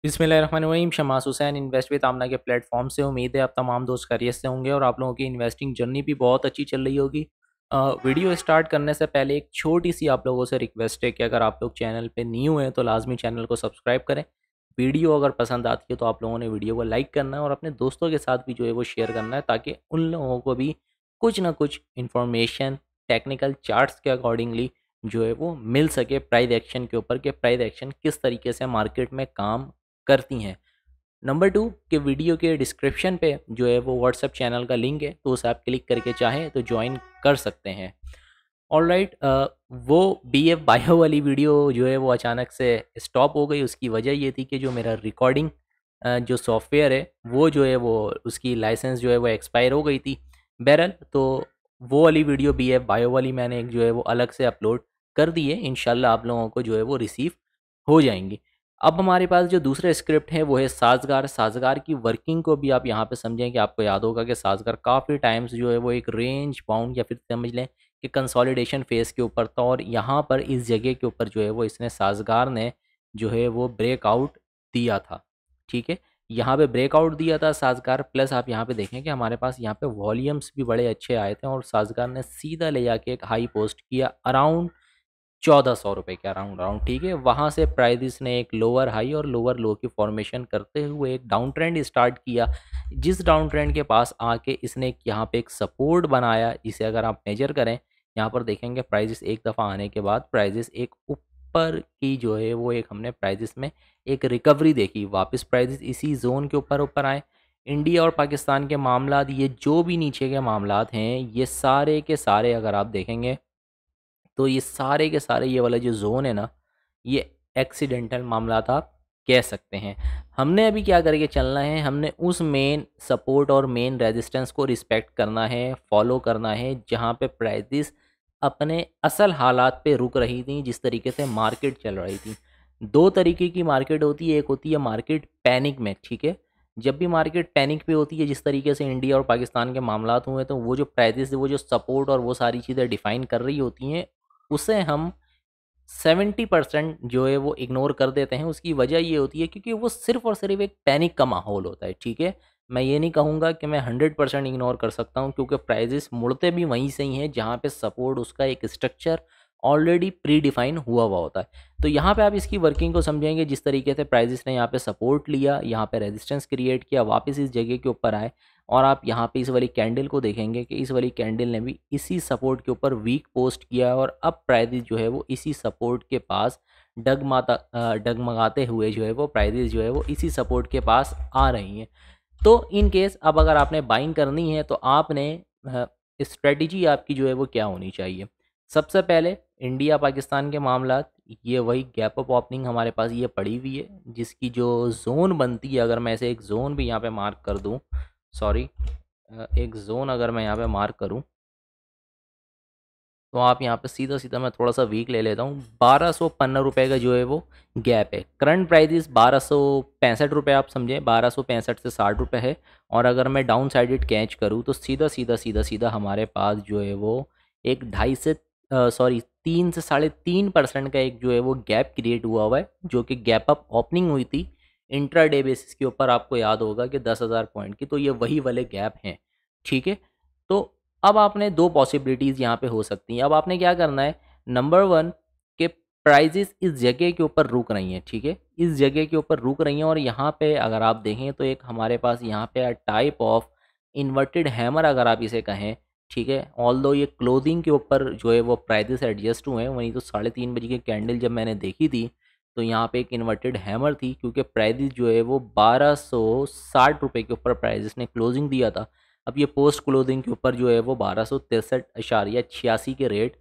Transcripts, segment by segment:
बिस्मिल्लाहिर्रहमानिर्रहीम। Shama's Hussain invest with आमना के platform से उम्मीद है आप तमाम दोस्त खैरियत से होंगे और आप लोगों की इन्वेस्टिंग जर्नी भी बहुत अच्छी चल रही होगी। वीडियो स्टार्ट करने से पहले एक छोटी सी आप लोगों से रिक्वेस्ट है कि अगर आप लोग चैनल पे न्यू हैं तो लाजमी चैनल को सब्सक्राइब करें। वीडियो अगर पसंद आती है तो आप लोगों ने वीडियो को लाइक करना है और अपने दोस्तों के साथ भी जो है वो शेयर करना है, ताकि उन लोगों को भी कुछ ना कुछ इन्फॉर्मेशन टेक्निकल चार्ट्स के अकॉर्डिंगली जो है वो मिल सके प्राइस एक्शन के ऊपर, कि प्राइस एक्शन किस तरीके से मार्केट में काम करती हैं। नंबर 2 कि वीडियो के डिस्क्रिप्शन पे जो है वो व्हाट्सएप चैनल का लिंक है, तो उसे आप क्लिक करके चाहें तो ज्वाइन कर सकते हैं। ऑलराइट, वो बीएफ बायो वाली वीडियो जो है वो अचानक से स्टॉप हो गई। उसकी वजह ये थी कि जो मेरा रिकॉर्डिंग जो सॉफ्टवेयर है वो जो है वो उसकी लाइसेंस जो है वो एक्सपायर हो गई थी। बहरहाल, तो वो वाली वीडियो बीएफ बायो वाली मैंने एक जो है वो अलग से अपलोड कर दी है। इंशाल्लाह आप लोगों को जो है वो रिसीव हो जाएंगी। अब हमारे पास जो दूसरा स्क्रिप्ट है वो है साज़गार। साज़गार की वर्किंग को भी आप यहाँ पे समझें कि आपको याद होगा कि साज़गार काफ़ी टाइम्स जो है वो एक रेंज बाउंड या फिर समझ लें कि कंसोलिडेशन फेज़ के ऊपर था, और यहाँ पर इस जगह के ऊपर जो है वो इसने साज़गार ने जो है वो ब्रेकआउट दिया था। ठीक है, यहाँ पे ब्रेकआउट दिया था साज़गार, प्लस आप यहाँ पे देखें कि हमारे पास यहाँ पे वॉल्यूम्स भी बड़े अच्छे आए थे और साज़गार ने सीधा ले जाके एक हाई पोस्ट किया अराउंड 1400 रुपये के अराउंड अराउंड। ठीक है, वहाँ से प्राइस ने एक लोअर हाई और लोअर लो की फॉर्मेशन करते हुए एक डाउन ट्रेंड स्टार्ट किया, जिस डाउन ट्रेंड के पास आके इसने यहाँ पे एक सपोर्ट बनाया। इसे अगर आप मेजर करें, यहाँ पर देखेंगे प्राइस एक दफ़ा आने के बाद प्राइस एक ऊपर की जो है वो एक हमने प्राइस में एक रिकवरी देखी, वापस प्राइस इसी जोन के ऊपर ऊपर आए। इंडिया और पाकिस्तान के मामलात, ये जो भी नीचे के मामलात हैं, ये सारे के सारे अगर आप देखेंगे तो ये सारे के सारे ये वाला जो ज़ोन है ना, ये एक्सीडेंटल मामलात आप कह सकते हैं। हमने अभी क्या करके चलना है, हमने उस मेन सपोर्ट और मेन रेजिस्टेंस को रिस्पेक्ट करना है, फॉलो करना है, जहाँ पे प्राइसेस अपने असल हालात पे रुक रही थी, जिस तरीके से मार्केट चल रही थी। दो तरीके की मार्केट होती है, एक होती है मार्केट पैनिक में। ठीक है, जब भी मार्केट पैनिक पे होती है, जिस तरीके से इंडिया और पाकिस्तान के मामलात हुए, तो वो जो प्राइसेस, वो जो सपोर्ट और वो सारी चीज़ें डिफाइन कर रही होती हैं, उसे हम 70% जो है वो इग्नोर कर देते हैं। उसकी वजह ये होती है क्योंकि वो सिर्फ़ और सिर्फ़ एक पैनिक का माहौल होता है। ठीक है? मैं ये नहीं कहूँगा कि मैं 100% इग्नोर कर सकता हूँ, क्योंकि प्राइसेस मुड़ते भी वहीं से ही हैं जहाँ पे सपोर्ट, उसका एक स्ट्रक्चर ऑलरेडी प्री डिफाइन हुआ हुआ होता है। तो यहाँ पे आप इसकी वर्किंग को समझेंगे, जिस तरीके से प्राइसेस ने यहाँ पे सपोर्ट लिया, यहाँ पे रेजिस्टेंस क्रिएट किया, वापस इस जगह के ऊपर आए, और आप यहाँ पे इस वाली कैंडल को देखेंगे कि इस वाली कैंडल ने भी इसी सपोर्ट के ऊपर वीक पोस्ट किया है, और अब प्राइसेस जो है वो इसी सपोर्ट के पास डगमगाते हुए जो है वो प्राइसेस जो है वो इसी सपोर्ट के पास आ रही हैं। तो इन केस अब अगर आपने बाइंग करनी है तो आपने स्ट्रेटजी आपकी जो है वो क्या होनी चाहिए। सबसे पहले इंडिया पाकिस्तान के मामलात, ये वही गैप अप ओपनिंग हमारे पास ये पड़ी हुई है, जिसकी जो जोन बनती है, अगर मैं ऐसे एक जोन भी यहाँ पे मार्क कर दूँ, सॉरी, एक जोन अगर मैं यहाँ पे मार्क करूँ, तो आप यहाँ पे सीधा-सीधा मैं थोड़ा-सा वीक ले लेता हूँ। 1215 रुपए का जो है वो गैप है। करंट प्राइस 1265 रुपए आप समझें, 1265 से 60 रुपए है। और अगर मैं डाउन साइडेड कैच करूँ तो सीधा-सीधा हमारे पास जो है वो एक ढाई से सॉरी 3 से 3.5% का एक जो है वो गैप क्रिएट हुआ है, जो कि गैप अप ओपनिंग हुई थी इंट्राडे बेसिस के ऊपर। आपको याद होगा कि 10,000 पॉइंट की, तो ये वही वाले गैप हैं। ठीक है? तो अब आपने 2 पॉसिबिलिटीज़ यहाँ पे हो सकती हैं। अब आपने क्या करना है, नंबर 1 कि प्राइसेस इस जगह के ऊपर रुक रही हैं। ठीक है? इस जगह के ऊपर रुक रही हैं, और यहाँ पे अगर आप देखें तो एक हमारे पास यहाँ पे टाइप ऑफ इन्वर्टेड हैमर अगर आप इसे कहें। ठीक है? ऑल्दो ये क्लोजिंग के ऊपर जो है वो प्राइसेस एडजस्ट हुए हैं, वहीं तो 3:30 बजे की कैंडल जब मैंने देखी थी तो यहाँ पे एक इन्वर्टेड हैमर थी, क्योंकि प्राइसेस जो है वो 1260 रुपए के ऊपर प्राइसेस ने क्लोजिंग दिया था। अब ये पोस्ट क्लोजिंग के ऊपर जो है वो 1263.86 के रेट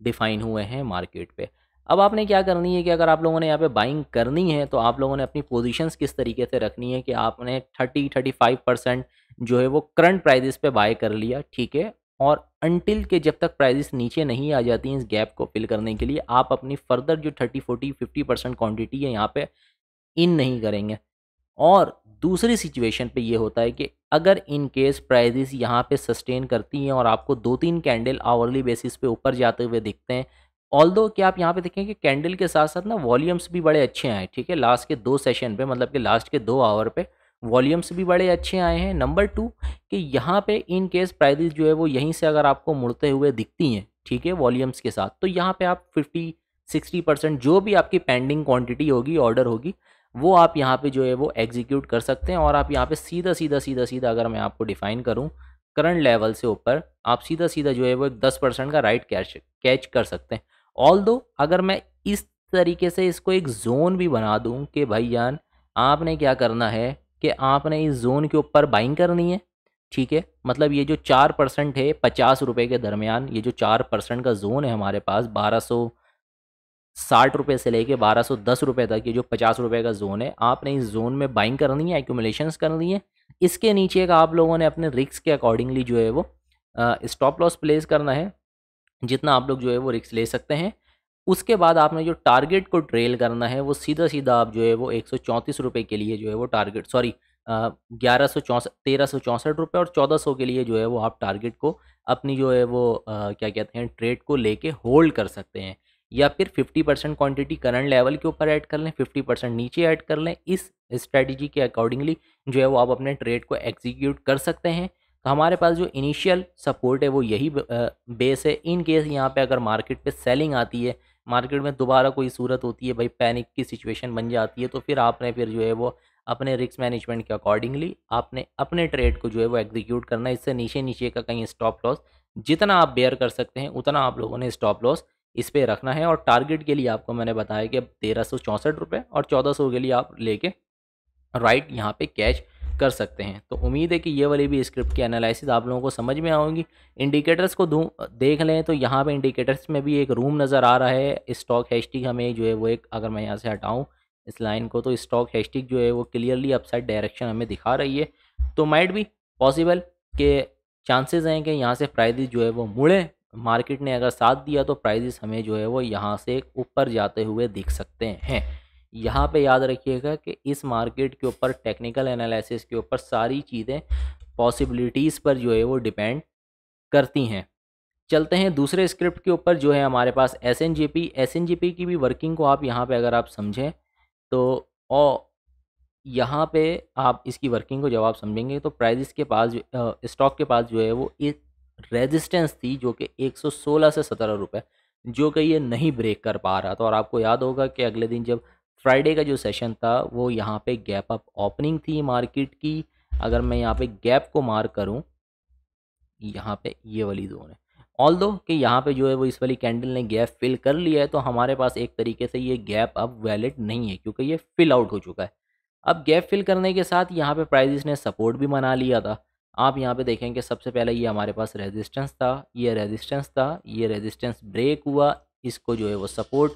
डिफाइन हुए हैं मार्केट पे। अब आपने क्या करनी है कि अगर आप लोगों ने यहाँ पे बाइंग करनी है तो आप लोगों ने अपनी पोजीशंस किस तरीके से रखनी है कि आपने 30-35% जो है वो करंट प्राइजेस पे बाय कर लिया। ठीक है, और अनटिल के जब तक प्राइजेस नीचे नहीं आ जाती हैं इस गैप को फिल करने के लिए, आप अपनी फर्दर जो 30-40-50% क्वांटिटी है यहाँ पे इन नहीं करेंगे। और दूसरी सिचुएशन पे ये होता है कि अगर इन केस प्राइसेस यहाँ पे सस्टेन करती हैं और आपको 2-3 कैंडल आवरली बेसिस पे ऊपर जाते हुए दिखते हैं, ऑल्दो कि आप यहाँ पे देखें कि कैंडल के साथ साथ ना वॉल्यूम्स भी बड़े अच्छे आए, ठीक है, लास्ट के 2 सेशन पे, मतलब कि लास्ट के 2 आवर पे वॉल्यूम्स भी बड़े अच्छे आए हैं। नंबर 2 कि यहाँ पे इन केस प्राइसेस जो है वो यहीं से अगर आपको मुड़ते हुए दिखती हैं, ठीक है, वॉल्यूम्स के साथ, तो यहाँ पे आप 50-60% जो भी आपकी पेंडिंग क्वांटिटी होगी, ऑर्डर होगी, वो आप यहाँ पे जो है वो एग्जीक्यूट कर सकते हैं। और आप यहाँ पे सीधा अगर मैं आपको डिफाइन करूँ करंट लेवल से ऊपर, आप सीधा जो है वो एक 10% का राइट कैच कर सकते हैं। ऑल्दो अगर मैं इस तरीके से इसको एक जोन भी बना दूं कि भाई जान आपने क्या करना है कि आपने इस जोन के ऊपर बाइंग करनी है, ठीक है, मतलब ये जो 4% है 50 रुपये के दरमियान, ये जो 4% का जोन है हमारे पास 1260 रुपये से लेके 1210 रुपये तक, ये जो 50 रुपये का जोन है, आपने इस जोन में बाइंग करनी है, एक्यूमुलेशंस करनी है। इसके नीचे का आप लोगों ने अपने रिस्क के अकॉर्डिंगली जो है वो स्टॉप लॉस प्लेस करना है, जितना आप लोग जो है वो रिस्क ले सकते हैं। उसके बाद आपने जो टारगेट को ट्रेल करना है वो सीधा आप जो है वो 134 रुपये के लिए जो है वो टारगेट, सॉरी 1364 रुपये और 1400 के लिए जो है वो आप टारगेट को अपनी जो है वो क्या कहते हैं ट्रेड को लेके होल्ड कर सकते हैं। या फिर 50% क्वांटिटी करंट लेवल के ऊपर ऐड कर लें, 50% नीचे ऐड कर लें। इस स्ट्रेटजी के अकॉर्डिंगली जो है वो आप अपने ट्रेड को एग्जीक्यूट कर सकते हैं। तो हमारे पास जो इनिशियल सपोर्ट है वो यही बेस है। इन केस यहाँ पे अगर मार्केट पे सेलिंग आती है, मार्केट में दोबारा कोई सूरत होती है, भाई पैनिक की सिचुएशन बन जाती है, तो फिर आपने फिर जो है वो अपने रिस्क मैनेजमेंट के अकॉर्डिंगली आपने अपने ट्रेड को जो है वो एग्जीक्यूट करना है। इससे नीचे का कहीं स्टॉप लॉस जितना आप बेयर कर सकते हैं उतना आप लोगों ने स्टॉप लॉस इस पे रखना है। और टारगेट के लिए आपको मैंने बताया कि अब 1364 रुपये और 1400 के लिए आप लेके राइट यहाँ पे कैच कर सकते हैं। तो उम्मीद है कि ये वाली भी स्क्रिप्ट की एनालिसिस आप लोगों को समझ में आएंगी। इंडिकेटर्स को देख लें तो यहाँ पे इंडिकेटर्स में भी एक रूम नज़र आ रहा है। स्टॉक हैशटैग हमें जो है वो एक, अगर मैं यहाँ से हटाऊँ इस लाइन को, तो स्टॉक हैशटैग जो है वो क्लियरली अपसाइड डायरेक्शन हमें दिखा रही है। तो माइट भी पॉसिबल के चांसेस हैं कि यहाँ से प्राइजेस जो है वो मुड़े, मार्केट ने अगर साथ दिया तो प्राइजेस हमें जो है वो यहाँ से ऊपर जाते हुए दिख सकते हैं। यहाँ पे याद रखिएगा कि इस मार्केट के ऊपर टेक्निकल एनालिसिस के ऊपर सारी चीज़ें पॉसिबिलिटीज़ पर जो है वो डिपेंड करती हैं। चलते हैं दूसरे स्क्रिप्ट के ऊपर जो है हमारे पास एस एन जी पी की भी वर्किंग को आप यहाँ पे अगर आप समझें तो, और यहाँ पे आप इसकी वर्किंग को जब आप समझेंगे तो प्राइजेस के पास स्टॉक के पास जो है वो एक रेजिस्टेंस थी जो कि 116 से 17 रुपये, जो कि ये नहीं ब्रेक कर पा रहा था। और आपको याद होगा कि अगले दिन जब फ्राइडे का जो सेशन था वो यहाँ पे गैप अप ओपनिंग थी मार्केट की। अगर मैं यहाँ पे गैप को मार्क करूँ, यहाँ पे ये वाली जोन है, ऑल्दो कि यहाँ पे जो है वो इस वाली कैंडल ने गैप फिल कर लिया है, तो हमारे पास एक तरीके से ये गैप अब वैलिड नहीं है क्योंकि ये फिल आउट हो चुका है। अब गैप फिल करने के साथ यहाँ पे प्राइजेस ने सपोर्ट भी बना लिया था। आप यहाँ पे देखें कि सबसे पहले ये हमारे पास रेजिस्टेंस था, ये रेजिस्टेंस था, ये रेजिस्टेंस ब्रेक हुआ, इसको जो है वो सपोर्ट,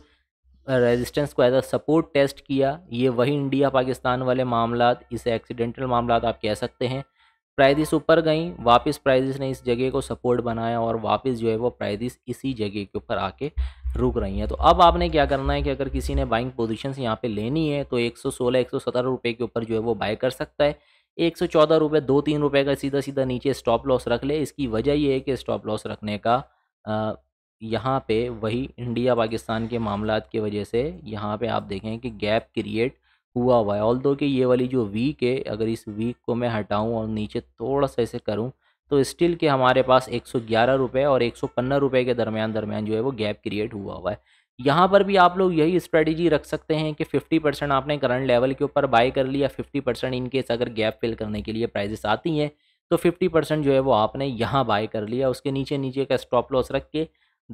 रेजिस्टेंस को एज अ सपोर्ट टेस्ट किया। ये वही इंडिया पाकिस्तान वाले मामलात, इसे एक्सीडेंटल मामलात आप कह सकते हैं। प्राइजेस ऊपर गई, वापस प्राइजेस ने इस जगह को सपोर्ट बनाया और वापस जो है वो प्राइजेस इसी जगह के ऊपर आके रुक रही हैं। तो अब आपने क्या करना है कि अगर किसी ने बाइंग पोजीशंस यहाँ पे लेनी है तो 116-117 रुपये के ऊपर जो है वो बाय कर सकता है। 114 रुपये 2-3 रुपये का सीधा नीचे स्टॉप लॉस रख ले। इसकी वजह ये है कि स्टॉप लॉस रखने का यहाँ पे वही इंडिया पाकिस्तान के मामलात की वजह से यहाँ पे आप देखें कि गैप क्रिएट हुआ है। ऑल्दो कि ये वाली जो वीक है, अगर इस वीक को मैं हटाऊं और नीचे थोड़ा सा ऐसे करूं तो स्टिल के हमारे पास 111 रुपये और 115 रुपये के दरमियान जो है वो गैप क्रिएट हुआ है। यहाँ पर भी आप लोग यही स्ट्रेटजी रख सकते हैं कि 50% आपने करंट लेवल के ऊपर बाय कर लिया, 50% इन केस अगर गैप फिल करने के लिए प्राइजेस आती हैं तो 50% जो है वो आपने यहाँ बाय कर लिया। उसके नीचे का स्टॉप लॉस रख के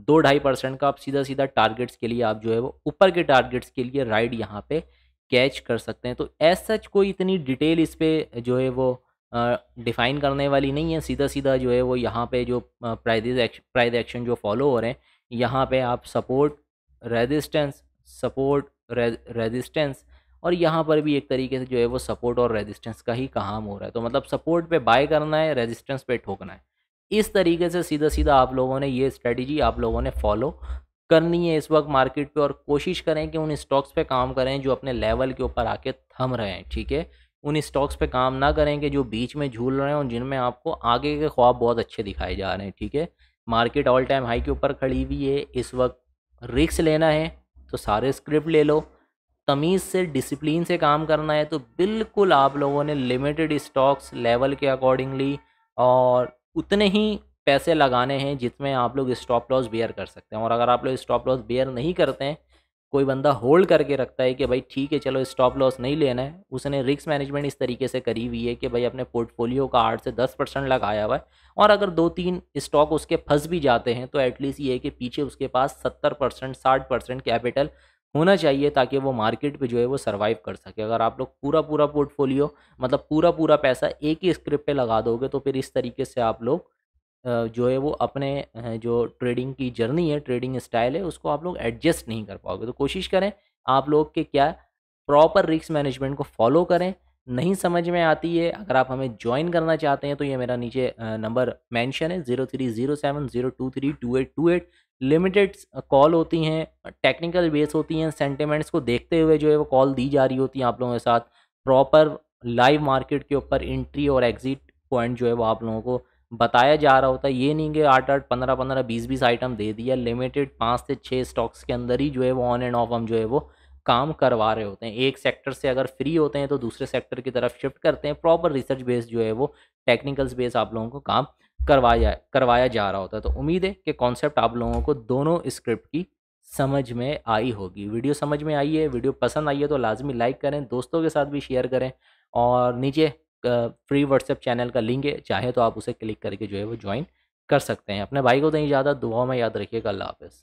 2-2.5% का आप सीधा टारगेट्स के लिए आप जो है वो ऊपर के टारगेट्स के लिए राइड यहाँ पे कैच कर सकते हैं। तो एज सच कोई इतनी डिटेल इस पे जो है वो डिफ़ाइन करने वाली नहीं है। सीधा जो है वो यहाँ पे जो प्राइस एक्शन जो फॉलो हो रहे हैं, यहाँ पे आप सपोर्ट रेजिस्टेंस और यहाँ पर भी एक तरीके से जो है वो सपोर्ट और रेजिस्टेंस का ही काम हो रहा है। तो मतलब सपोर्ट पे बाय करना है, रेजिस्टेंस पे ठोकना है। इस तरीके से सीधा आप लोगों ने ये स्ट्रेटजी आप लोगों ने फॉलो करनी है इस वक्त मार्केट पे। और कोशिश करें कि उन स्टॉक्स पे काम करें जो अपने लेवल के ऊपर आके थम रहे हैं, ठीक है। उन स्टॉक्स पे काम ना करें कि जो बीच में झूल रहे हैं और जिनमें आपको आगे के ख्वाब बहुत अच्छे दिखाए जा रहे हैं, ठीक है। मार्केट ऑल टाइम हाई के ऊपर खड़ी हुई है इस वक्त, रिस्क लेना है तो सारे स्क्रिप्ट ले लो, तमीज़ से डिसिप्लिन से काम करना है तो बिल्कुल आप लोगों ने लिमिटेड स्टॉक्स लेवल के अकॉर्डिंगली और उतने ही पैसे लगाने हैं जितने आप लोग स्टॉप लॉस बेयर कर सकते हैं। और अगर आप लोग स्टॉप लॉस बेयर नहीं करते हैं, कोई बंदा होल्ड करके रखता है कि भाई ठीक है चलो स्टॉप लॉस नहीं लेना है, उसने रिस्क मैनेजमेंट इस तरीके से करी हुई है कि भाई अपने पोर्टफोलियो का 8 से 10% लगाया हुआ है, और अगर 2-3 स्टॉक उसके फंस भी जाते हैं तो एटलीस्ट ये है कि पीछे उसके पास 70% 60% कैपिटल होना चाहिए ताकि वो मार्केट पे जो है वो सर्वाइव कर सके। अगर आप लोग पूरा पूरा पोर्टफोलियो मतलब पूरा पूरा पैसा एक ही स्क्रिप्ट पे लगा दोगे तो फिर इस तरीके से आप लोग जो है वो अपने जो ट्रेडिंग की जर्नी है, ट्रेडिंग स्टाइल है, उसको आप लोग एडजस्ट नहीं कर पाओगे। तो कोशिश करें आप लोग के क्या प्रॉपर रिस्क मैनेजमेंट को फॉलो करें। नहीं समझ में आती है, अगर आप हमें ज्वाइन करना चाहते हैं तो ये मेरा नीचे नंबर मेंशन है 0307023288। लिमिटेड कॉल होती हैं, टेक्निकल बेस होती हैं, सेंटिमेंट्स को देखते हुए जो है वो कॉल दी जा रही होती हैं आप लोगों के साथ। प्रॉपर लाइव मार्केट के ऊपर एंट्री और एग्जिट पॉइंट जो है वो आप लोगों को बताया जा रहा होता है। ये नहीं कि 8-8 15-15 20-20 आइटम दे दिया, लिमिटेड 5 से 6 स्टॉक्स के अंदर ही जो है वो ऑन एंड ऑफ हम जो है वो काम करवा रहे होते हैं। एक सेक्टर से अगर फ्री होते हैं तो दूसरे सेक्टर की तरफ शिफ्ट करते हैं। प्रॉपर रिसर्च बेस जो है वो टेक्निकल्स बेस आप लोगों को काम करवाया जा रहा होता है। तो उम्मीद है कि कॉन्सेप्ट आप लोगों को दोनों स्क्रिप्ट की समझ में आई होगी। वीडियो समझ में आई है, वीडियो पसंद आई है तो लाजमी लाइक करें, दोस्तों के साथ भी शेयर करें, और नीचे फ्री व्हाट्सएप चैनल का लिंक है, चाहे तो आप उसे क्लिक करके जो है वो ज्वाइन कर सकते हैं। अपने भाई को दें इजाज़त, दुआ में याद रखिएगा। अल्लाह हाफ़िज़।